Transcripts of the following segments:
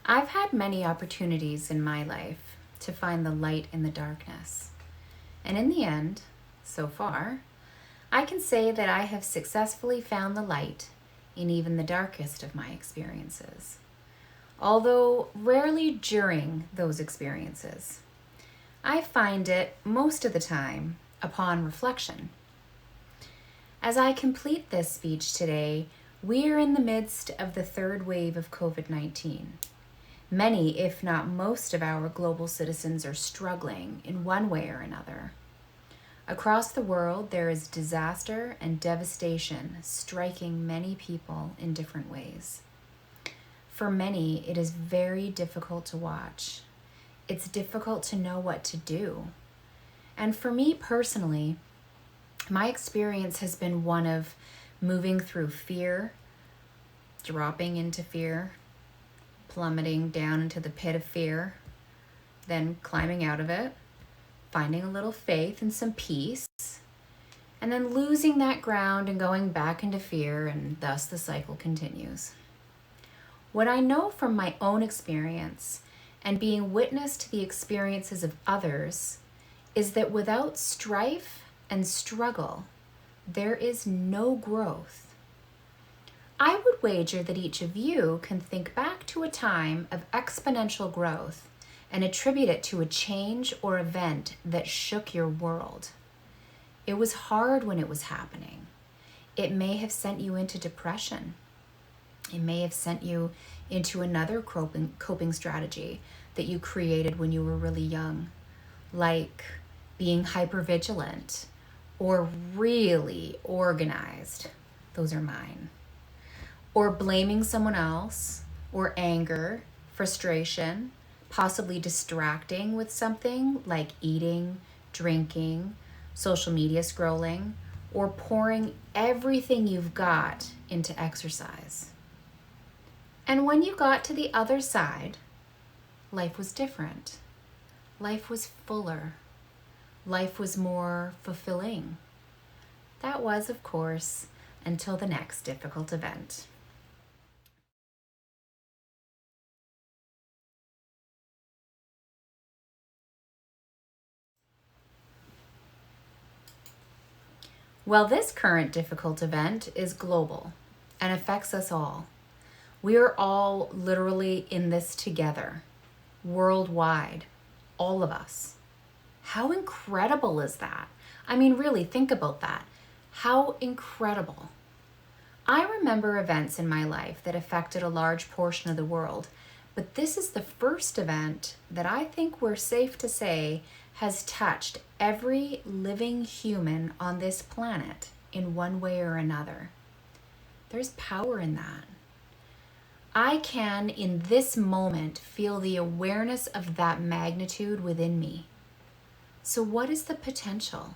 I've had many opportunities in my life to find the light in the darkness. And in the end, so far, I can say that I have successfully found the light in even the darkest of my experiences, although rarely during those experiences. I find it most of the time upon reflection. As I complete this speech today, we are in the midst of the third wave of COVID-19. Many, if not most, of our global citizens are struggling in one way or another. Across the world, there is disaster and devastation striking many people in different ways. For many, it is very difficult to watch. It's difficult to know what to do. And for me personally, my experience has been one of moving through fear, dropping into fear, plummeting down into the pit of fear, then climbing out of it, finding a little faith and some peace, and then losing that ground and going back into fear, and thus the cycle continues. What I know from my own experience and being witness to the experiences of others is that without strife and struggle, there is no growth. I would wager that each of you can think back to a time of exponential growth and attribute it to a change or event that shook your world. It was hard when it was happening. It may have sent you into depression. It may have sent you into another coping strategy that you created when you were really young, like being hypervigilant or really organized. Those are mine. Or blaming someone else, or anger, frustration, possibly distracting with something like eating, drinking, social media scrolling, or pouring everything you've got into exercise. And when you got to the other side, life was different. Life was fuller. Life was more fulfilling. That was, of course, until the next difficult event. Well, this current difficult event is global and affects us all. We are all literally in this together, worldwide, all of us. How incredible is that? I mean, really, think about that. How incredible. I remember events in my life that affected a large portion of the world, but this is the first event that I think we're safe to say has touched every living human on this planet in one way or another. There's power in that. I can, in this moment, feel the awareness of that magnitude within me. So what is the potential?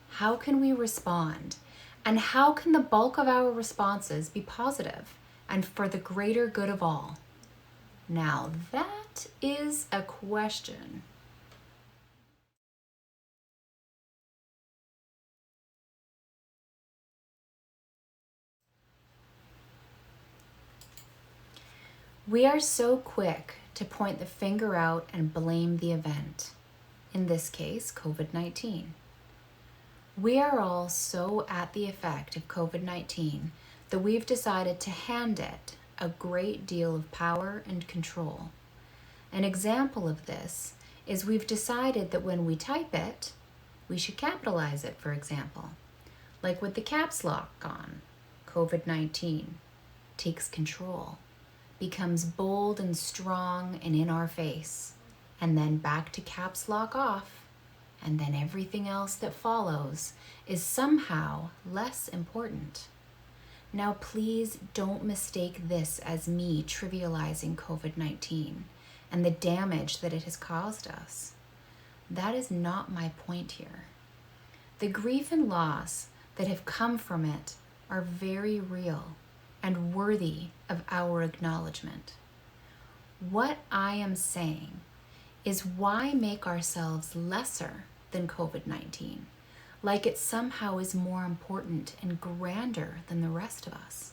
How can we respond? And how can the bulk of our responses be positive and for the greater good of all? Now that is a question. We are so quick to point the finger out and blame the event, in this case, COVID-19. We are all so at the effect of COVID-19 that we've decided to hand it a great deal of power and control. An example of this is we've decided that when we type it, we should capitalize it, for example, like with the caps lock on. COVID-19 takes control, becomes bold and strong and in our face, and then back to caps lock off, and then everything else that follows is somehow less important. Now please don't mistake this as me trivializing COVID-19 and the damage that it has caused us. That is not my point here. The grief and loss that have come from it are very real and worthy of our acknowledgement. What I am saying is, why make ourselves lesser than COVID-19, like it somehow is more important and grander than the rest of us?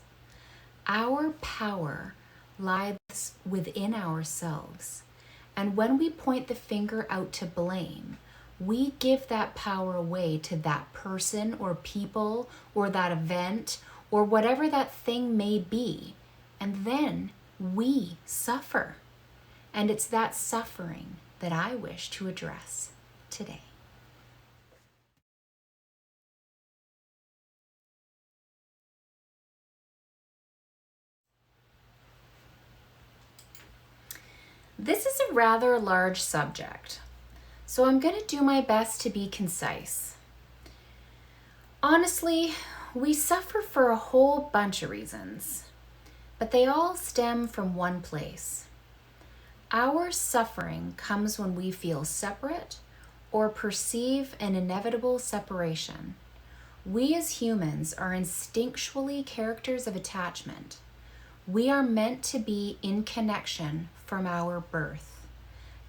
Our power lies within ourselves. And when we point the finger out to blame, we give that power away to that person or people or that event or whatever that thing may be. And then we suffer. And it's that suffering that I wish to address today. This is a rather large subject, so I'm going to do my best to be concise. Honestly, we suffer for a whole bunch of reasons, but they all stem from one place. Our suffering comes when we feel separate or perceive an inevitable separation. We as humans are instinctually characters of attachment. We are meant to be in connection from our birth.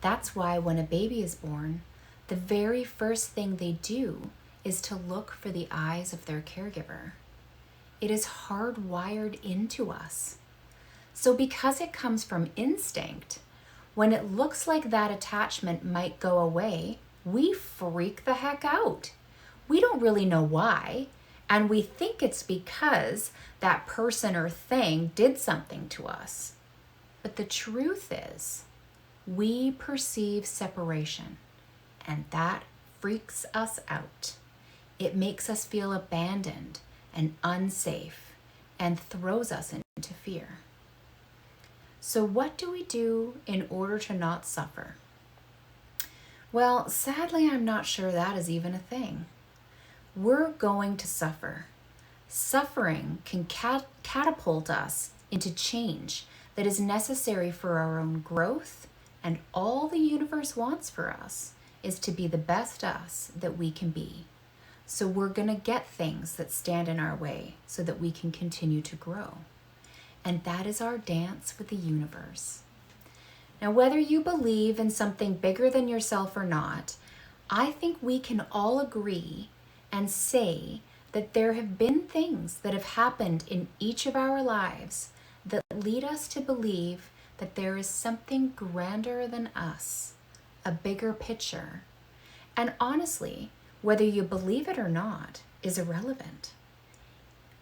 That's why when a baby is born, the very first thing they do is to look for the eyes of their caregiver. It is hardwired into us. So because it comes from instinct, when it looks like that attachment might go away, we freak the heck out. We don't really know why, and we think it's because that person or thing did something to us. But the truth is, we perceive separation, and that freaks us out. It makes us feel abandoned and unsafe and throws us into fear. So what do we do in order to not suffer? Well, sadly, I'm not sure that is even a thing. We're going to suffer. Suffering can catapult us into change that is necessary for our own growth, and all the universe wants for us is to be the best us that we can be. So we're going to get things that stand in our way so that we can continue to grow. And that is our dance with the universe. Now, whether you believe in something bigger than yourself or not, I think we can all agree and say that there have been things that have happened in each of our lives that lead us to believe that there is something grander than us, a bigger picture. And honestly, whether you believe it or not is irrelevant.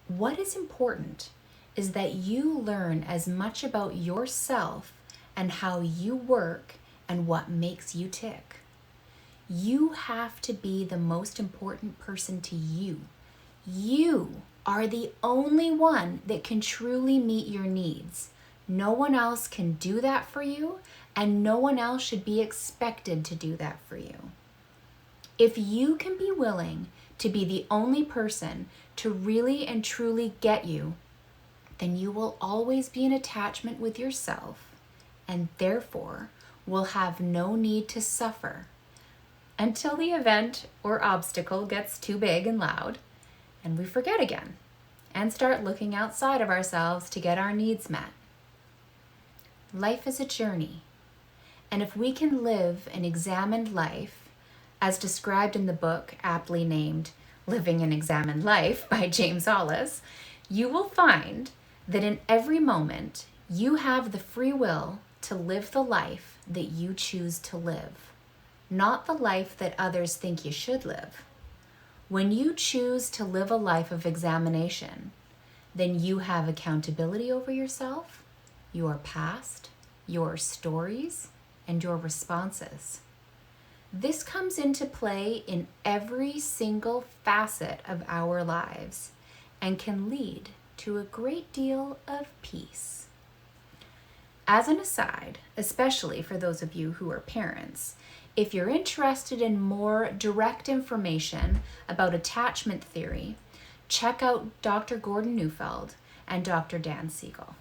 What is important is that you learn as much about yourself and how you work and what makes you tick. You have to be the most important person to you. You are the only one that can truly meet your needs. No one else can do that for you, and no one else should be expected to do that for you. If you can be willing to be the only person to really and truly get you, then you will always be in attachment with yourself, and therefore will have no need to suffer until the event or obstacle gets too big and loud, and we forget again and start looking outside of ourselves to get our needs met. Life is a journey, and if we can live an examined life, as described in the book aptly named Living an Examined Life by James Hollis, you will find that in every moment you have the free will to live the life that you choose to live, not the life that others think you should live. When you choose to live a life of examination, then you have accountability over yourself, your past, your stories, and your responses. This comes into play in every single facet of our lives and can lead to a great deal of peace. As an aside, especially for those of you who are parents, if you're interested in more direct information about attachment theory, check out Dr. Gordon Neufeld and Dr. Dan Siegel.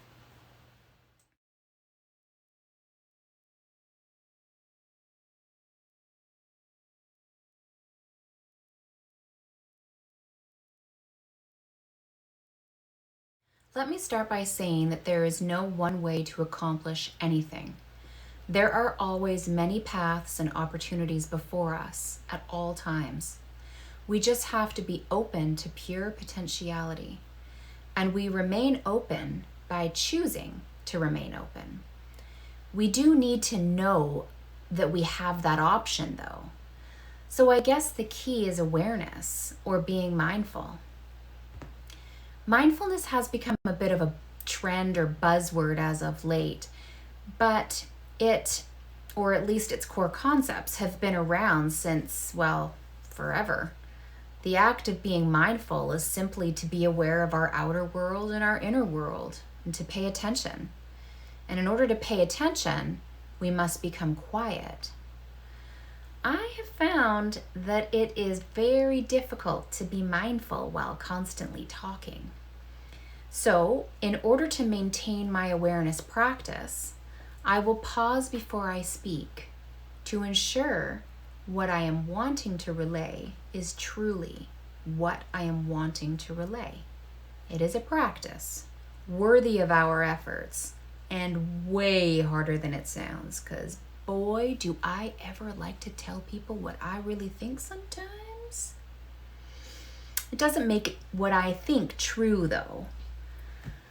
Let me start by saying that there is no one way to accomplish anything. There are always many paths and opportunities before us at all times. We just have to be open to pure potentiality. And we remain open by choosing to remain open. We do need to know that we have that option, though. So I guess the key is awareness, or being mindful. Mindfulness has become a bit of a trend or buzzword as of late, but it, or at least its core concepts, have been around since, well, forever. The act of being mindful is simply to be aware of our outer world and our inner world, and to pay attention. And in order to pay attention, we must become quiet. I have found that it is very difficult to be mindful while constantly talking. So, in order to maintain my awareness practice, I will pause before I speak to ensure what I am wanting to relay is truly what I am wanting to relay. It is a practice worthy of our efforts and way harder than it sounds, because boy, do I ever like to tell people what I really think sometimes. It doesn't make what I think true, though.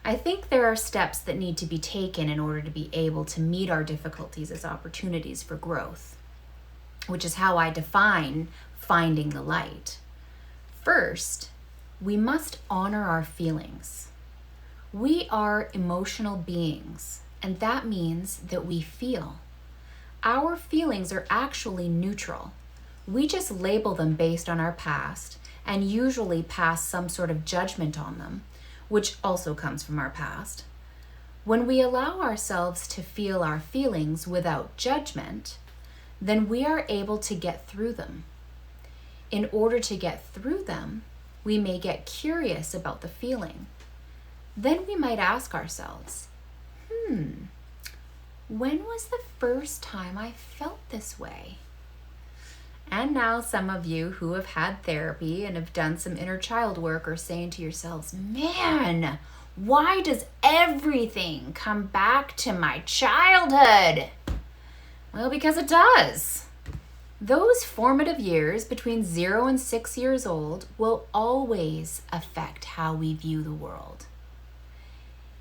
I think there are steps that need to be taken in order to be able to meet our difficulties as opportunities for growth, which is how I define finding the light. First, we must honor our feelings. We are emotional beings, and that means that we feel. Our feelings are actually neutral. We just label them based on our past and usually pass some sort of judgment on them, which also comes from our past. When we allow ourselves to feel our feelings without judgment, then we are able to get through them. In order to get through them, we may get curious about the feeling. Then we might ask ourselves, when was the first time I felt this way? And now some of you who have had therapy and have done some inner child work are saying to yourselves, man, why does everything come back to my childhood? Well, because it does. Those formative years between 0 and 6 years old will always affect how we view the world.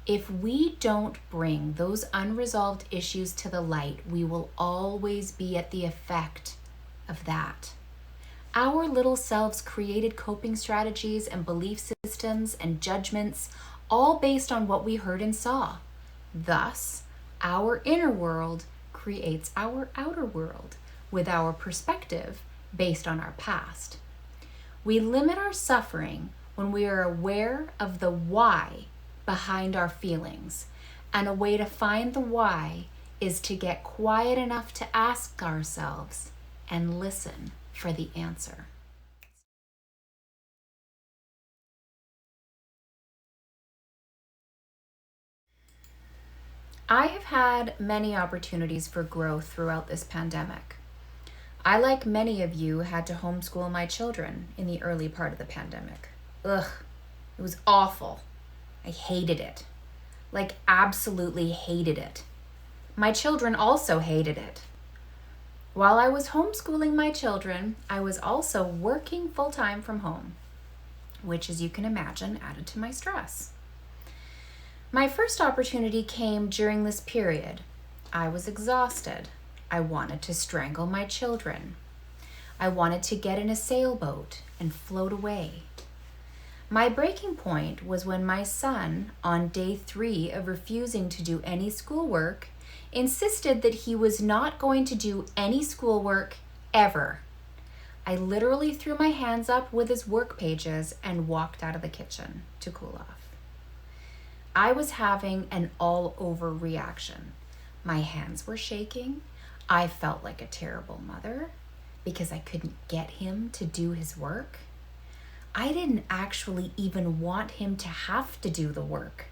If we don't bring those unresolved issues to the light, we will always be at the effect of that. Our little selves created coping strategies and belief systems and judgments, all based on what we heard and saw. Thus, our inner world creates our outer world with our perspective based on our past. We limit our suffering when we are aware of the why behind our feelings, and a way to find the why is to get quiet enough to ask ourselves and listen for the answer. I have had many opportunities for growth throughout this pandemic. I, like many of you, had to homeschool my children in the early part of the pandemic. Ugh, it was awful. I hated it. Like, absolutely hated it. My children also hated it. While I was homeschooling my children, I was also working full-time from home, which, as you can imagine, added to my stress. My first opportunity came during this period. I was exhausted. I wanted to strangle my children. I wanted to get in a sailboat and float away. My breaking point was when my son, on day 3 of refusing to do any schoolwork, insisted that he was not going to do any schoolwork ever. I literally threw my hands up with his work pages and walked out of the kitchen to cool off. I was having an all-over reaction. My hands were shaking. I felt like a terrible mother because I couldn't get him to do his work. I didn't actually even want him to have to do the work,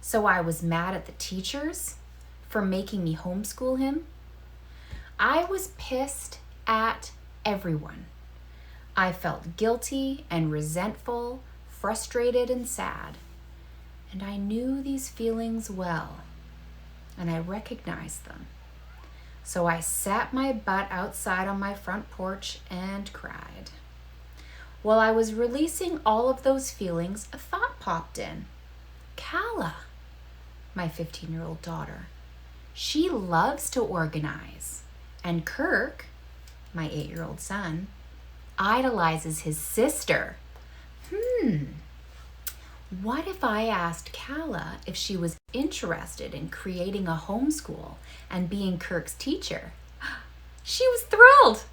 so I was mad at the teachers for making me homeschool him. I was pissed at everyone. I felt guilty and resentful, frustrated and sad. And I knew these feelings well, and I recognized them. So I sat my butt outside on my front porch and cried. While I was releasing all of those feelings, a thought popped in. Kala, my 15-year-old daughter, She loves to organize. And Kirk, my 8-year-old son, idolizes his sister. What if I asked Kala if she was interested in creating a homeschool and being Kirk's teacher? She was thrilled.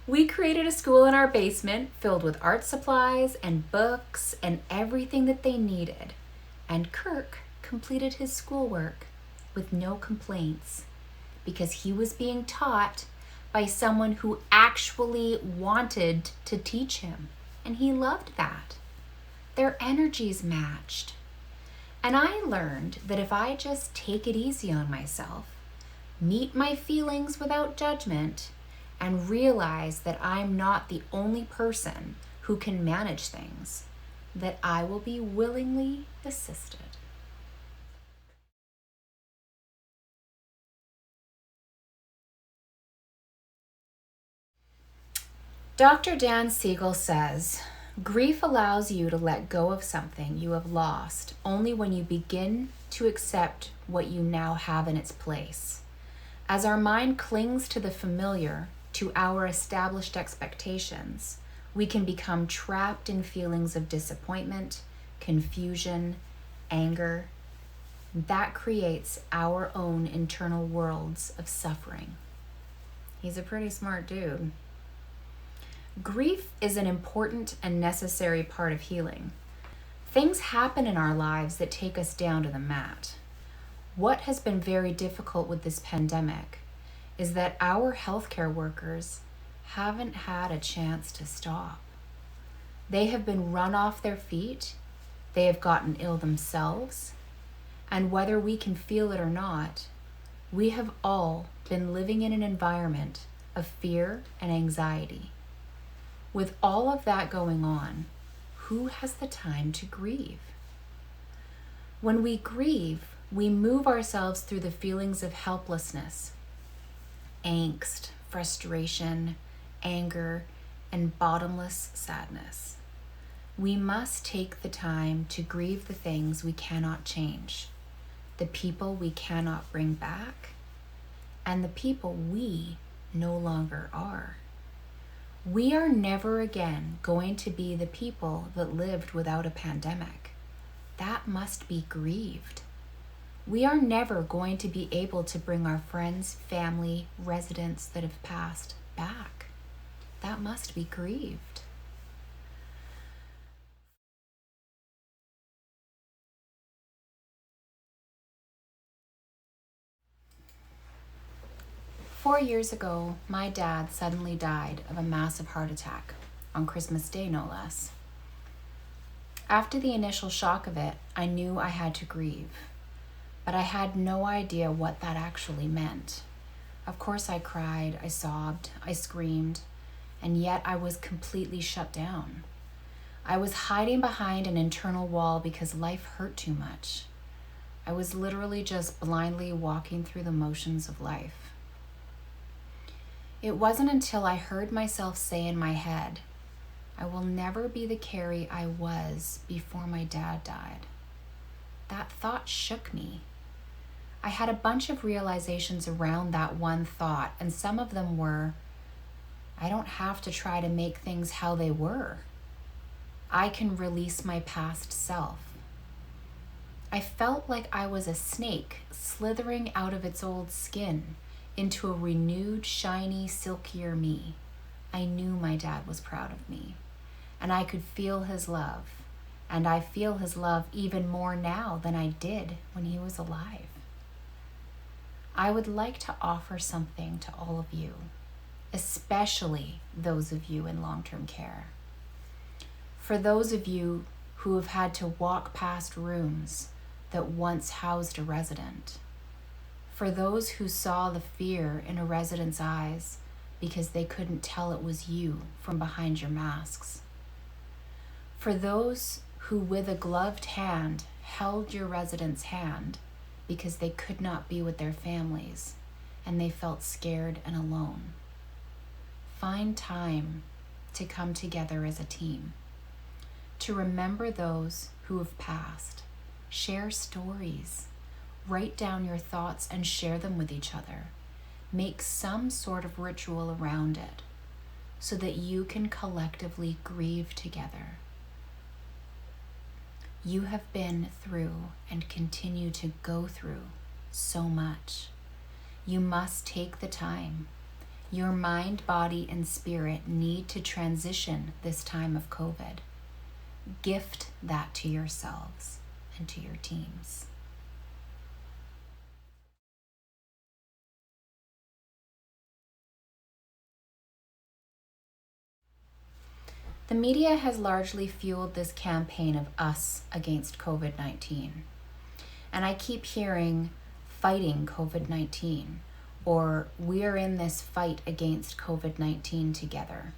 We created a school in our basement filled with art supplies and books and everything that they needed. And Kirk completed his schoolwork with no complaints because he was being taught by someone who actually wanted to teach him. And he loved that. Their energies matched. And I learned that if I just take it easy on myself, meet my feelings without judgment, and realize that I'm not the only person who can manage things, that I will be willingly assisted. Dr. Dan Siegel says, grief allows you to let go of something you have lost only when you begin to accept what you now have in its place. As our mind clings to the familiar, to our established expectations, we can become trapped in feelings of disappointment, confusion, anger. That creates our own internal worlds of suffering. He's a pretty smart dude. Grief is an important and necessary part of healing. Things happen in our lives that take us down to the mat. What has been very difficult with this pandemic is that our healthcare workers haven't had a chance to stop. They have been run off their feet, they have gotten ill themselves, and whether we can feel it or not, we have all been living in an environment of fear and anxiety. With all of that going on, who has the time to grieve? When we grieve, we move ourselves through the feelings of helplessness, angst, frustration, anger, and bottomless sadness. We must take the time to grieve the things we cannot change, the people we cannot bring back, and the people we no longer are. We are never again going to be the people that lived without a pandemic. That must be grieved. We are never going to be able to bring our friends, family, residents that have passed back. That must be grieved. Four years ago, my dad suddenly died of a massive heart attack, on Christmas Day no less. After the initial shock of it, I knew I had to grieve, but I had no idea what that actually meant. Of course I cried, I sobbed, I screamed, and yet I was completely shut down. I was hiding behind an internal wall because life hurt too much. I was literally just blindly walking through the motions of life. It wasn't until I heard myself say in my head, I will never be the Kerry I was before my dad died. That thought shook me. I had a bunch of realizations around that one thought, and some of them were, I don't have to try to make things how they were. I can release my past self. I felt like I was a snake slithering out of its old skin into a renewed, shiny, silkier me. I knew my dad was proud of me, and I could feel his love, and I feel his love even more now than I did when he was alive. I would like to offer something to all of you, especially those of you in long-term care. For those of you who have had to walk past rooms that once housed a resident, for those who saw the fear in a resident's eyes because they couldn't tell it was you from behind your masks, for those who with a gloved hand held your resident's hand because they could not be with their families and they felt scared and alone. Find time to come together as a team, to remember those who have passed, share stories, Write down your thoughts and share them with each other. Make some sort of ritual around it so that you can collectively grieve together. You have been through and continue to go through so much. You must take the time. Your mind, body, and spirit need to transition this time of COVID. Gift that to yourselves and to your teams. The media has largely fueled this campaign of us against COVID-19. And I keep hearing fighting COVID-19, or we're in this fight against COVID-19 together.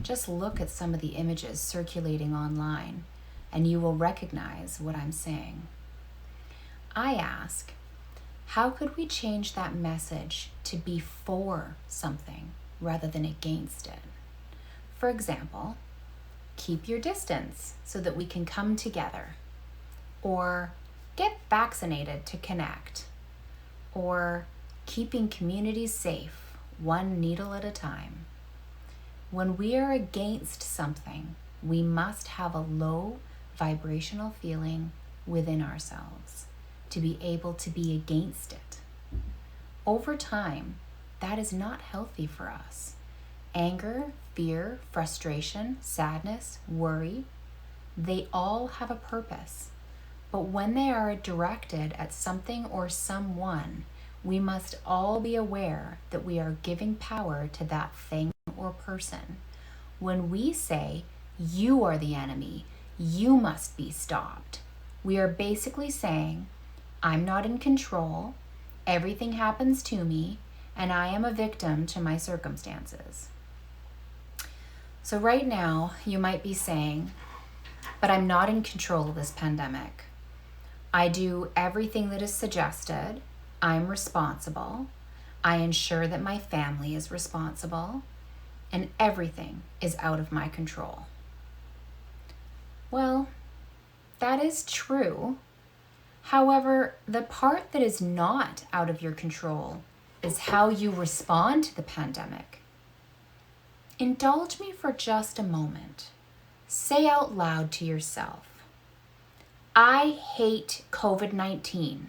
Just look at some of the images circulating online and you will recognize what I'm saying. I ask, how could we change that message to be for something rather than against it? For example, keep your distance so that we can come together. Or get vaccinated to connect. Or keeping communities safe, one needle at a time. When we are against something, we must have a low vibrational feeling within ourselves to be able to be against it. Over time, that is not healthy for us. Anger, fear, frustration, sadness, worry, they all have a purpose. But when they are directed at something or someone, we must all be aware that we are giving power to that thing or person. When we say, you are the enemy, you must be stopped, we are basically saying, I'm not in control, everything happens to me, and I am a victim to my circumstances. So right now, you might be saying, but I'm not in control of this pandemic. I do everything that is suggested. I'm responsible. I ensure that my family is responsible. And everything is out of my control. Well, that is true. However, the part that is not out of your control is how you respond to the pandemic. Indulge me for just a moment. Say out loud to yourself, I hate COVID-19.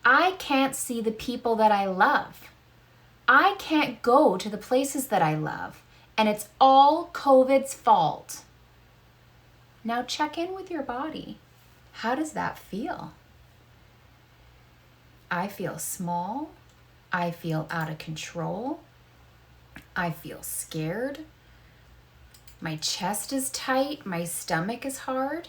I can't see the people that I love. I can't go to the places that I love, and it's all COVID's fault. Now check in with your body. How does that feel? I feel small. I feel out of control. I feel scared. My chest is tight. My stomach is hard.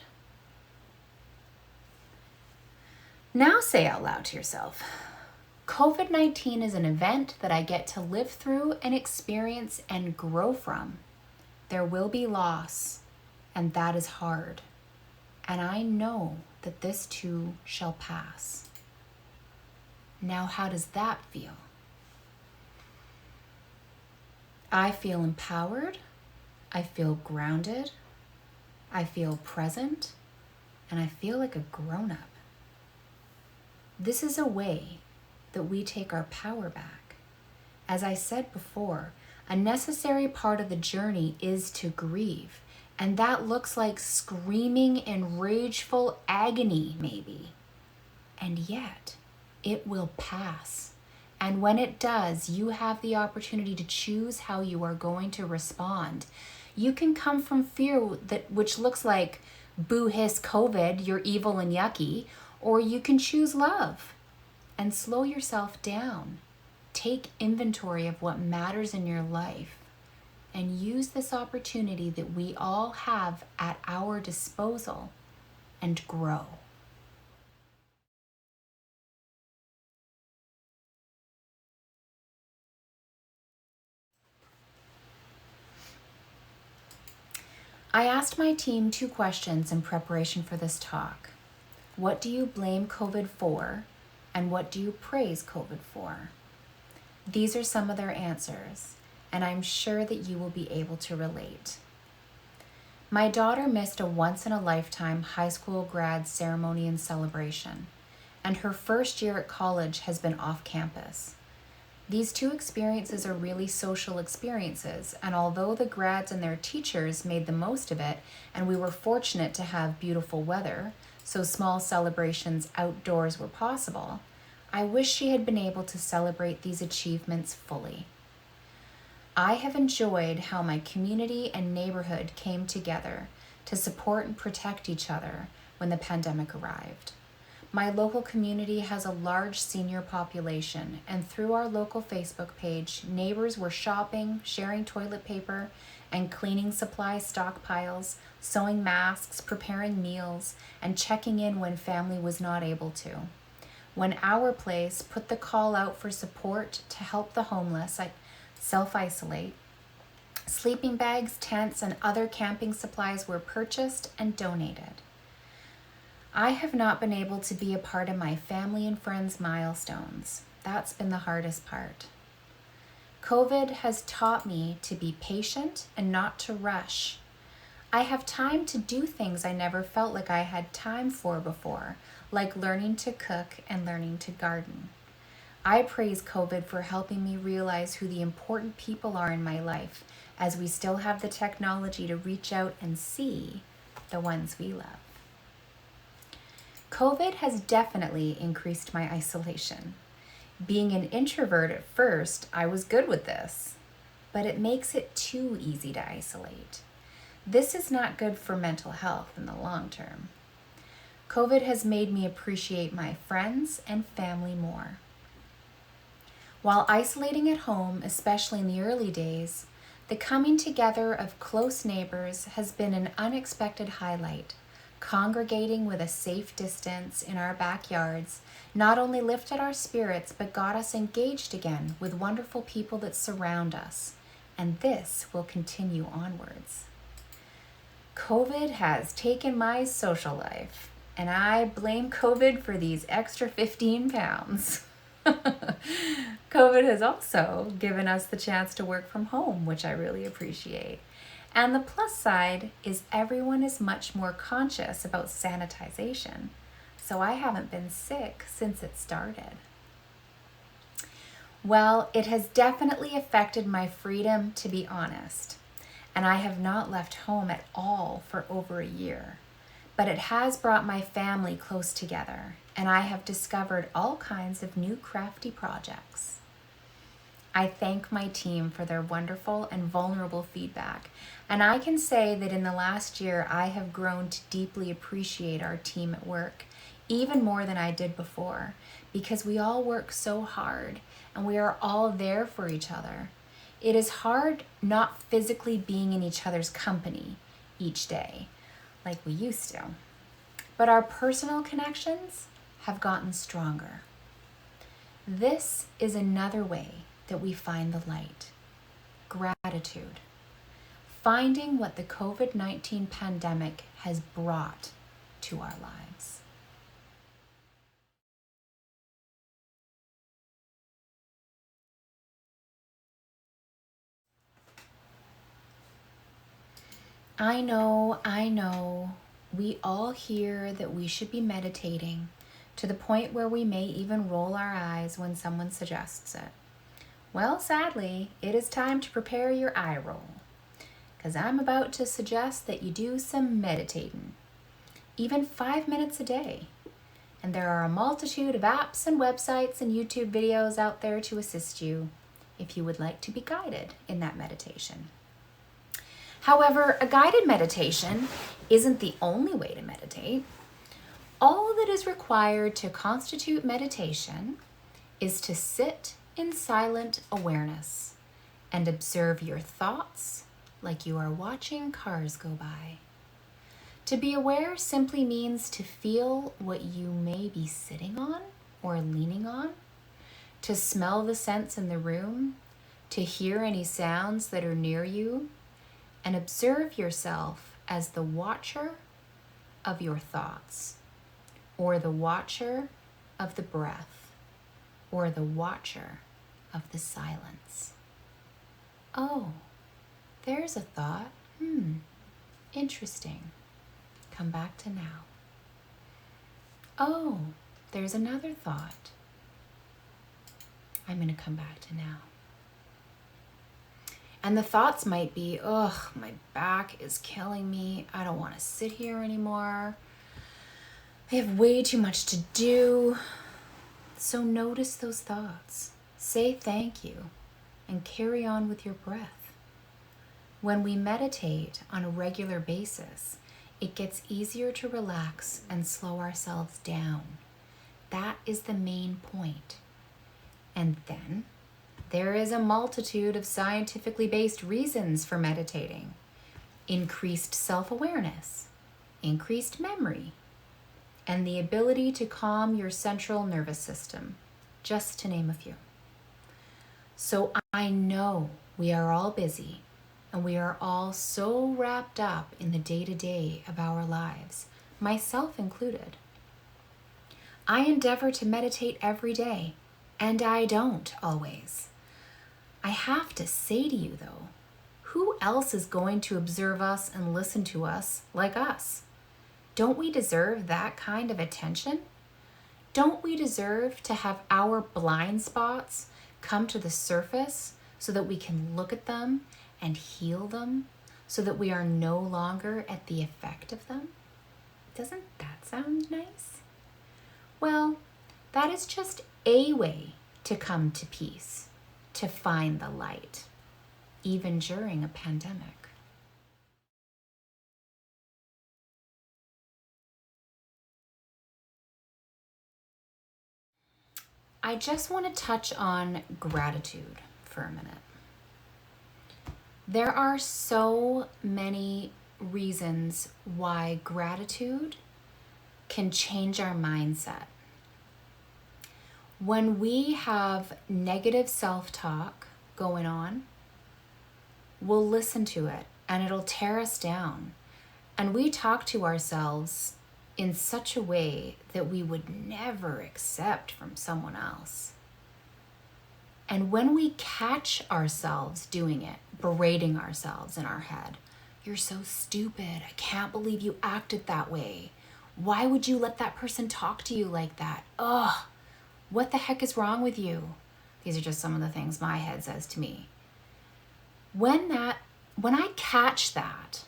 Now say out loud to yourself, COVID-19 is an event that I get to live through and experience and grow from. There will be loss, and that is hard. And I know that this too shall pass. Now, how does that feel? I feel empowered. I feel grounded. I feel present. And I feel like a grown-up. This is a way that we take our power back. As I said before, a necessary part of the journey is to grieve, and that looks like screaming in rageful agony, maybe. And yet, it will pass. And when it does, you have the opportunity to choose how you are going to respond. You can come from fear which looks like, boo hiss COVID, you're evil and yucky, or you can choose love and slow yourself down. Take inventory of what matters in your life and use this opportunity that we all have at our disposal and grow. I asked my team 2 questions in preparation for this talk. What do you blame COVID for, and what do you praise COVID for? These are some of their answers, and I'm sure that you will be able to relate. My daughter missed a once-in-a-lifetime high school grad ceremony and celebration, and her first year at college has been off campus. These two experiences are really social experiences, and although the grads and their teachers made the most of it, and we were fortunate to have beautiful weather, so small celebrations outdoors were possible, I wish she had been able to celebrate these achievements fully. I have enjoyed how my community and neighborhood came together to support and protect each other when the pandemic arrived. My local community has a large senior population, and through our local Facebook page, neighbors were shopping, sharing toilet paper, and cleaning supply stockpiles, sewing masks, preparing meals, and checking in when family was not able to. When Our Place put the call out for support to help the homeless self-isolate, sleeping bags, tents, and other camping supplies were purchased and donated. I have not been able to be a part of my family and friends' milestones. That's been the hardest part. COVID has taught me to be patient and not to rush. I have time to do things I never felt like I had time for before, like learning to cook and learning to garden. I praise COVID for helping me realize who the important people are in my life, as we still have the technology to reach out and see the ones we love. COVID has definitely increased my isolation. Being an introvert at first, I was good with this, but it makes it too easy to isolate. This is not good for mental health in the long term. COVID has made me appreciate my friends and family more. While isolating at home, especially in the early days, the coming together of close neighbors has been an unexpected highlight. Congregating with a safe distance in our backyards not only lifted our spirits, but got us engaged again with wonderful people that surround us. And this will continue onwards. COVID has taken my social life, and I blame COVID for these extra 15 pounds. COVID has also given us the chance to work from home, which I really appreciate. And the plus side is everyone is much more conscious about sanitization, so I haven't been sick since it started. Well, it has definitely affected my freedom to be honest, and I have not left home at all for over a year. But it has brought my family close together, and I have discovered all kinds of new crafty projects. I thank my team for their wonderful and vulnerable feedback, and I can say that in the last year I have grown to deeply appreciate our team at work, even more than I did before, because we all work so hard and we are all there for each other. It is hard not physically being in each other's company each day like we used to, but our personal connections have gotten stronger. This is another way that we find the light. Gratitude. Finding what the COVID-19 pandemic has brought to our lives. I know, we all hear that we should be meditating to the point where we may even roll our eyes when someone suggests it. Well, sadly, it is time to prepare your eye roll, because I'm about to suggest that you do some meditating, even 5 minutes a day. And there are a multitude of apps and websites and YouTube videos out there to assist you if you would like to be guided in that meditation. However, a guided meditation isn't the only way to meditate. All that is required to constitute meditation is to sit in silent awareness and observe your thoughts like you are watching cars go by. To be aware simply means to feel what you may be sitting on or leaning on, to smell the scents in the room, to hear any sounds that are near you, and observe yourself as the watcher of your thoughts, or the watcher of the breath, or the watcher of the silence. Oh, there's a thought. Interesting. Come back to now. Oh, there's another thought I'm going to come back to now. And the thoughts might be, ugh, my back is killing me. I don't want to sit here anymore. I have way too much to do. So notice those thoughts. Say thank you and carry on with your breath. When we meditate on a regular basis, it gets easier to relax and slow ourselves down. That is the main point. And then there is a multitude of scientifically based reasons for meditating. Increased self-awareness, increased memory, and the ability to calm your central nervous system, just to name a few. So I know we are all busy and we are all so wrapped up in the day-to-day of our lives, myself included. I endeavor to meditate every day, and I don't always. I have to say to you though, who else is going to observe us and listen to us like us? Don't we deserve that kind of attention? Don't we deserve to have our blind spots come to the surface so that we can look at them and heal them, so that we are no longer at the effect of them? Doesn't that sound nice? Well, that is just a way to come to peace, to find the light, even during a pandemic. I just want to touch on gratitude for a minute. There are so many reasons why gratitude can change our mindset. When we have negative self-talk going on, we'll listen to it and it'll tear us down. And we talk to ourselves in such a way that we would never accept from someone else. And when we catch ourselves doing it, berating ourselves in our head, "You're so stupid. I can't believe you acted that way. Why would you let that person talk to you like that? Ugh, what the heck is wrong with you?" These are just some of the things my head says to me. When I catch that,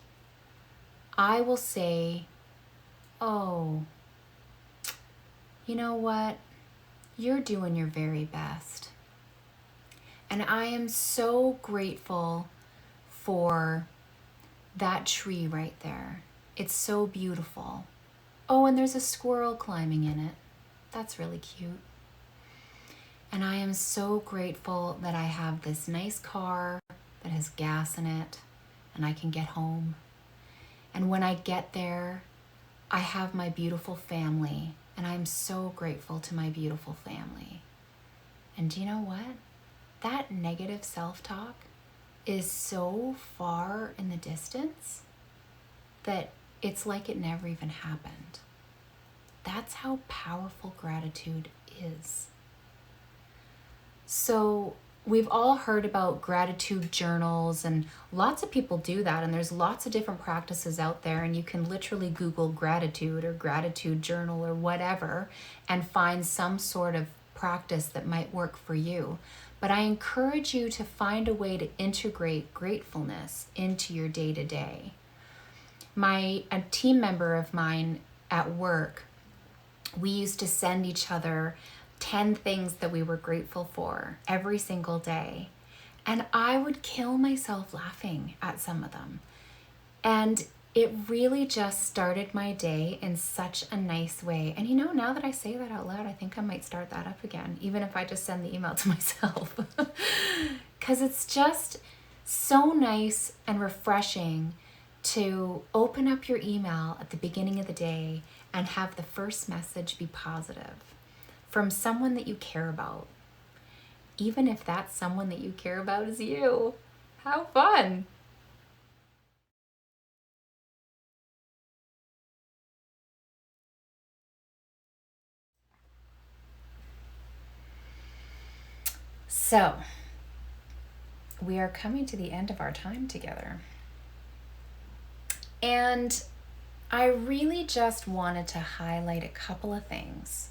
I will say, "Oh, you know what? You're doing your very best. And I am so grateful for that tree right there. It's so beautiful. Oh, and there's a squirrel climbing in it. That's really cute. And I am so grateful that I have this nice car that has gas in it and I can get home. And when I get there, I have my beautiful family, and I'm so grateful to my beautiful family." And do you know what? That negative self-talk is so far in the distance that it's like it never even happened. That's how powerful gratitude is. So we've all heard about gratitude journals, and lots of people do that, and there's lots of different practices out there, and you can literally Google gratitude or gratitude journal or whatever and find some sort of practice that might work for you. But I encourage you to find a way to integrate gratefulness into your day-to-day. A team member of mine at work, we used to send each other 10 things that we were grateful for every single day. And I would kill myself laughing at some of them. And it really just started my day in such a nice way. And you know, now that I say that out loud, I think I might start that up again, even if I just send the email to myself. Because it's just so nice and refreshing to open up your email at the beginning of the day and have the first message be positive from someone that you care about, even if that someone that you care about is you. How fun! So, we are coming to the end of our time together. And I really just wanted to highlight a couple of things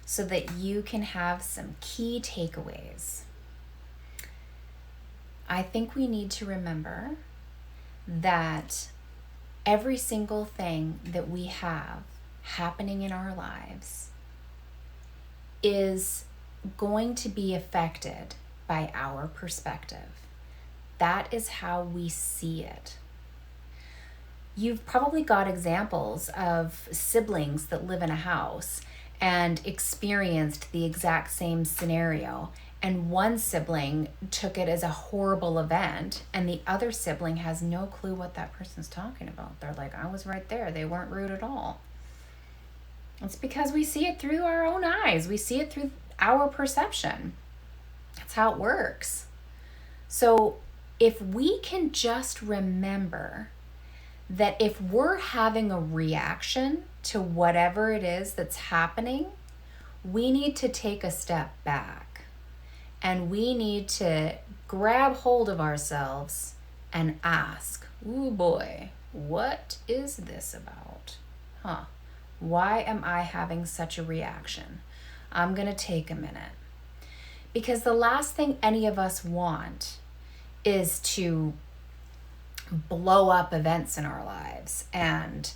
so that you can have some key takeaways. I think we need to remember that every single thing that we have happening in our lives is going to be affected by our perspective. That is how we see it. You've probably got examples of siblings that live in a house and experienced the exact same scenario. And one sibling took it as a horrible event, and the other sibling has no clue what that person's talking about. They're like, I was right there. They weren't rude at all. It's because we see it through our own eyes. We see it through our perception. That's how it works. So if we can just remember that if we're having a reaction to whatever it is that's happening, we need to take a step back. And we need to grab hold of ourselves and ask, ooh boy, what is this about? Why am I having such a reaction? I'm going to take a minute. Because the last thing any of us want is to blow up events in our lives and,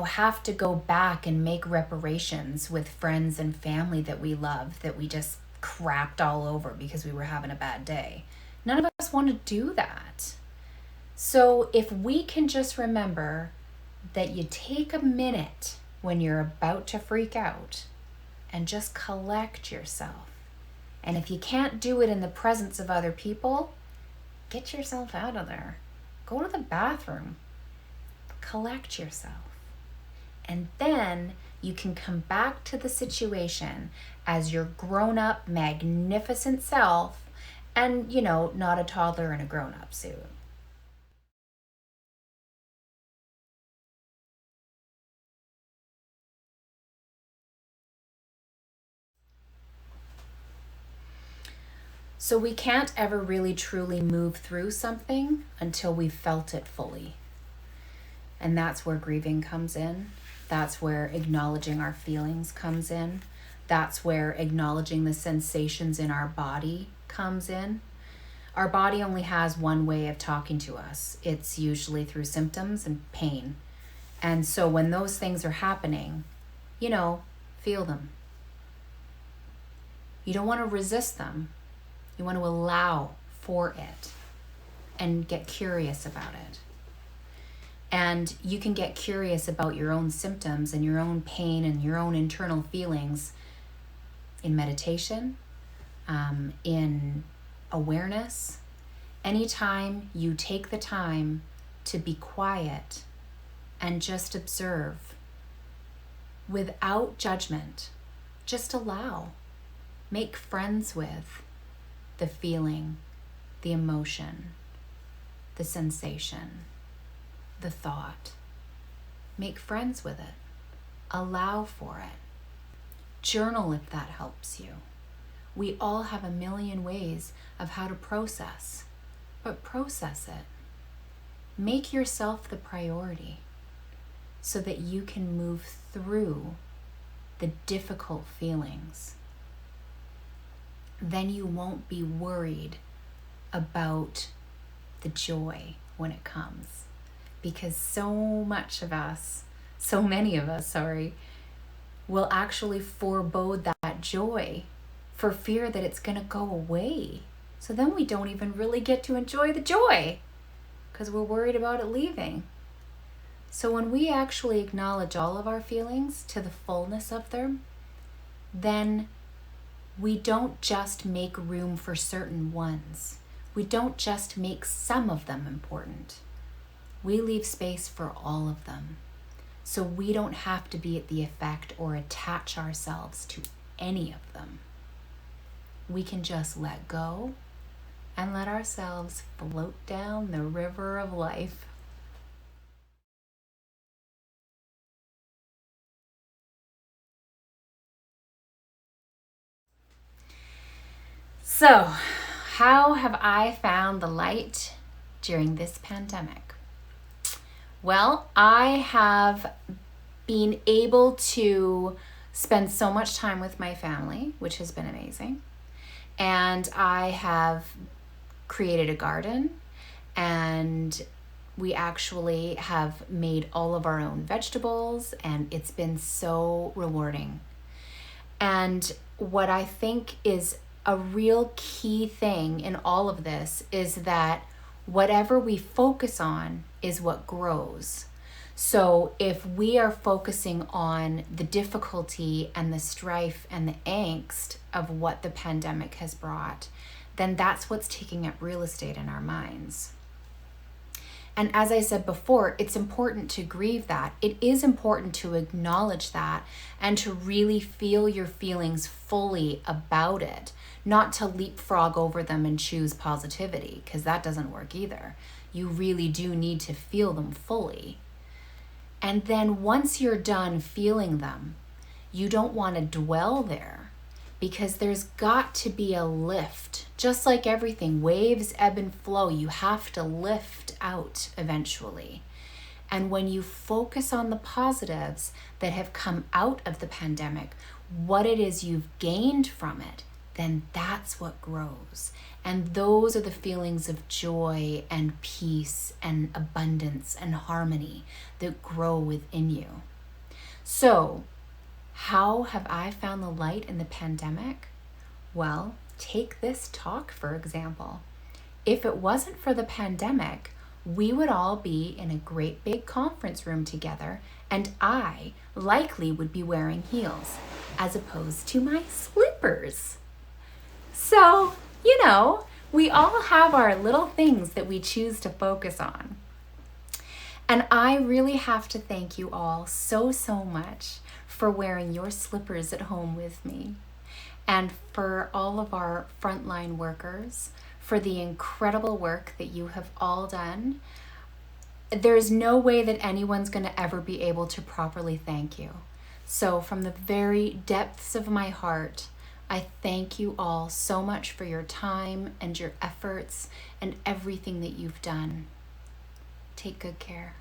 have to go back and make reparations with friends and family that we love, that we just crapped all over because we were having a bad day. None of us want to do that. So if we can just remember that you take a minute when you're about to freak out and just collect yourself. And if you can't do it in the presence of other people, get yourself out of there. Go to the bathroom. Collect yourself. And then you can come back to the situation as your grown-up, magnificent self and, not a toddler in a grown-up suit. So we can't ever really truly move through something until we've felt it fully. And that's where grieving comes in. That's where acknowledging our feelings comes in. That's where acknowledging the sensations in our body comes in. Our body only has one way of talking to us. It's usually through symptoms and pain. And so when those things are happening, feel them. You don't want to resist them. You want to allow for it and get curious about it. And you can get curious about your own symptoms and your own pain and your own internal feelings in meditation, in awareness. Anytime you take the time to be quiet and just observe without judgment, just allow, make friends with the feeling, the emotion, the sensation, the thought. Make friends with it. Allow for it. Journal if that helps you. We all have a million ways of how to process, but process it. Make yourself the priority so that you can move through the difficult feelings. Then you won't be worried about the joy when it comes. Because so many of us, will actually forebode that joy for fear that it's going to go away. So then we don't even really get to enjoy the joy because we're worried about it leaving. So when we actually acknowledge all of our feelings to the fullness of them, then we don't just make room for certain ones. We don't just make some of them important. We leave space for all of them. So we don't have to be at the effect or attach ourselves to any of them. We can just let go and let ourselves float down the river of life. So, how have I found the light during this pandemic? Well, I have been able to spend so much time with my family, which has been amazing. And I have created a garden, and we actually have made all of our own vegetables, and it's been so rewarding. And what I think is a real key thing in all of this is that whatever we focus on is what grows. So if we are focusing on the difficulty and the strife and the angst of what the pandemic has brought, then that's what's taking up real estate in our minds. And as I said before, it's important to grieve that. It is important to acknowledge that and to really feel your feelings fully about it, not to leapfrog over them and choose positivity, because that doesn't work either. You really do need to feel them fully. And then once you're done feeling them, you don't want to dwell there, because there's got to be a lift. Just like everything, waves ebb and flow. You have to lift out eventually. And when you focus on the positives that have come out of the pandemic, what it is you've gained from it, then that's what grows. And those are the feelings of joy and peace and abundance and harmony that grow within you. So, how have I found the light in the pandemic? Well, take this talk, for example. If it wasn't for the pandemic, we would all be in a great big conference room together, and I likely would be wearing heels as opposed to my slippers. So, we all have our little things that we choose to focus on. And I really have to thank you all so much for wearing your slippers at home with me, and for all of our frontline workers, for the incredible work that you have all done. There's no way that anyone's going to ever be able to properly thank you. So from the very depths of my heart, I thank you all so much for your time and your efforts and everything that you've done. Take good care.